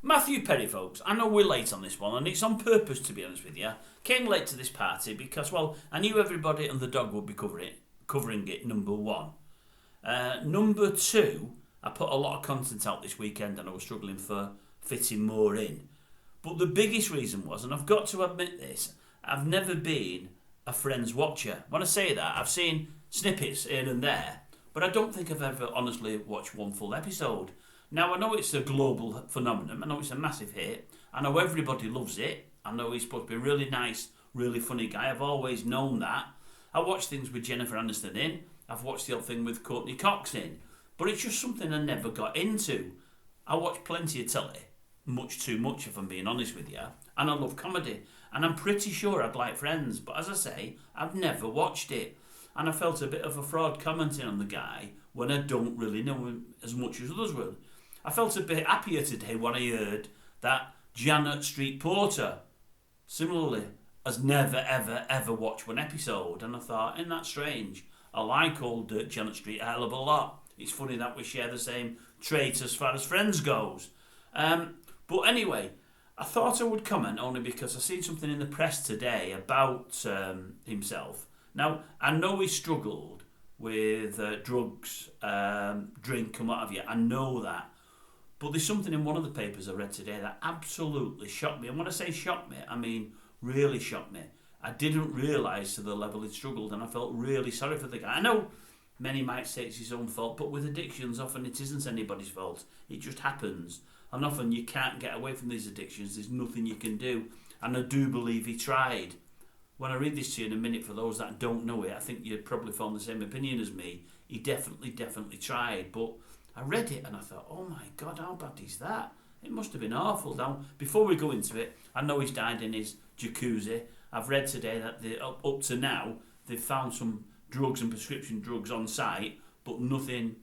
Matthew Perry, folks. I know we're late on this one, and it's on purpose, to be honest with you. Came late to this party because, well, I knew everybody and the dog would be covering it, number one. Number two, I put a lot of content out this weekend and I was struggling for fitting more in. But the biggest reason was, and I've got to admit this, I've never been a Friends watcher. When I say that, I've seen snippets here and there, but I don't think I've ever honestly watched one full episode. Now, I know it's a global phenomenon. I know it's a massive hit. I know everybody loves it. I know he's supposed to be a really nice, really funny guy. I've always known that. I watch things with Jennifer Aniston in. I've watched the old thing with Courtney Cox in. But it's just something I never got into. I watch plenty of telly. Much too much, if I'm being honest with you. And I love comedy. And I'm pretty sure I'd like Friends. But as I say, I've never watched it. And I felt a bit of a fraud commenting on the guy when I don't really know him as much as others will. I felt a bit happier today when I heard that Janet Street Porter, similarly, has never, ever, ever watched one episode. And I thought, isn't that strange? I like old Janet Street a hell of a lot. It's funny that we share the same trait as far as Friends goes. But anyway, I thought I would comment only because I've seen something in the press today about himself. Now, I know he struggled with drugs, drink and what have you. I know that. But there's something in one of the papers I read today that absolutely shocked me. And when I say shocked me, I mean really shocked me. I didn't realise to the level he'd struggled, and I felt really sorry for the guy. I know many might say it's his own fault, but with addictions, often it isn't anybody's fault. It just happens. And often you can't get away from these addictions. There's nothing you can do. And I do believe he tried. When I read this to you in a minute, for those that don't know it, I think you'd probably form the same opinion as me. He definitely tried. But I read it and I thought, oh my God, how bad is that? It must have been awful. Now, before we go into it, I know he's died in his jacuzzi. I've read today that up to now, they've found some drugs and prescription drugs on site, but nothing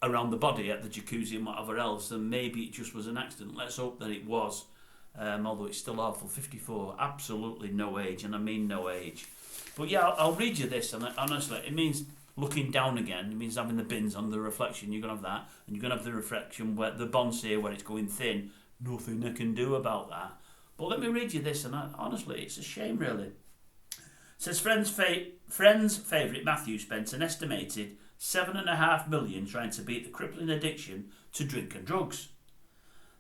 around the body at the jacuzzi and whatever else. And maybe it just was an accident. Let's hope that it was. Although it's still awful. 54, absolutely no age, and I mean no age. But yeah, I'll read you this, and honestly, it means looking down again. It means having the bins on the reflection. You're going to have that, and you're going to have the reflection where the bonds here where it's going thin. Nothing I can do about that. But let me read you this, and honestly, it's a shame, really. It says, Friends' favourite Matthew spent an estimated $7.5 million trying to beat the crippling addiction to drink and drugs.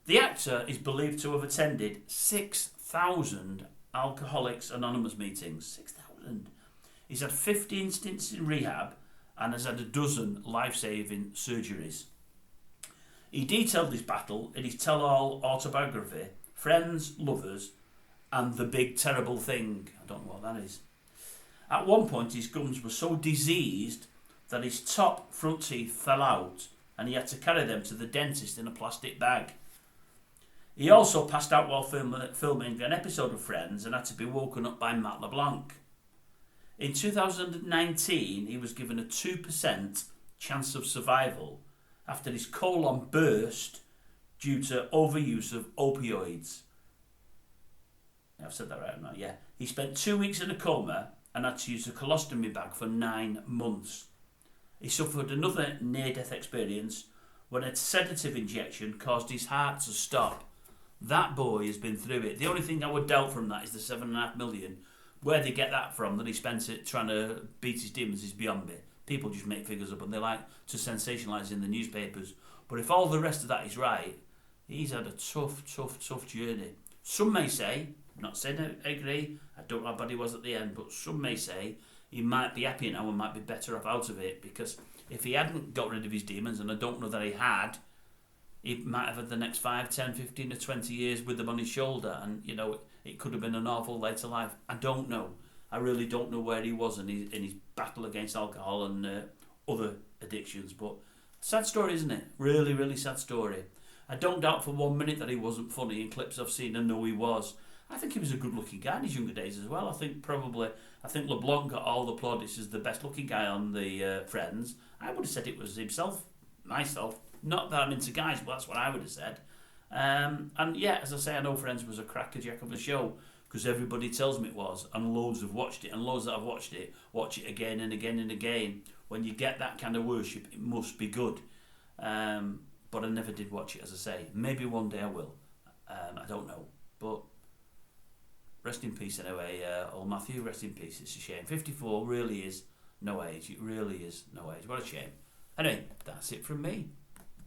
The actor is believed to have attended 6,000 Alcoholics Anonymous meetings. 6,000. He's had 15 stints in rehab and has had a dozen life-saving surgeries. He detailed his battle in his tell-all autobiography, Friends, Lovers, and The Big Terrible Thing. I don't know what that is. At one point, his gums were so diseased that his top front teeth fell out and he had to carry them to the dentist in a plastic bag. He also passed out while filming an episode of Friends and had to be woken up by Matt LeBlanc. In 2019, he was given a 2% chance of survival after his colon burst due to overuse of opioids. I've said that right now, yeah. He spent 2 weeks in a coma and had to use a colostomy bag for 9 months. He suffered another near-death experience when a sedative injection caused his heart to stop. That boy has been through it. The only thing I would doubt from that is the $7.5 million. Where they get that from, that he spent it trying to beat his demons, is beyond me. People just make figures up and they like to sensationalise in the newspapers. But if all the rest of that is right, he's had a tough journey. Some may say, I'm not saying I agree, I don't know how bad he was at the end, but some may say he might be happy now and might be better off out of it, because if he hadn't got rid of his demons, and I don't know that he had, he might have had the next 5, 10, 15 or 20 years with them on his shoulder, and you know, it could have been an awful later life. I don't know. I really don't know where he was in his battle against alcohol and other addictions, but sad story, isn't it? Really, really sad story. I don't doubt for 1 minute that he wasn't funny. In clips I've seen, I know he was. I think he was a good-looking guy in his younger days as well. I think LeBlanc got all the plaudits as the best-looking guy on the Friends. I would have said it was himself, myself. Not that I'm into guys, but that's what I would have said. And yeah, as I say, I know Friends was a crackerjack of a show because everybody tells me it was, and loads have watched it, and loads that have watched it watch it again and again and again. When you get that kind of worship, it must be good. but I never did watch it, as I say. Maybe one day I will. I don't know. But rest in peace anyway, old Matthew, rest in peace. It's a shame. 54 really is no age. It really is no age. What a shame. Anyway, that's it from me.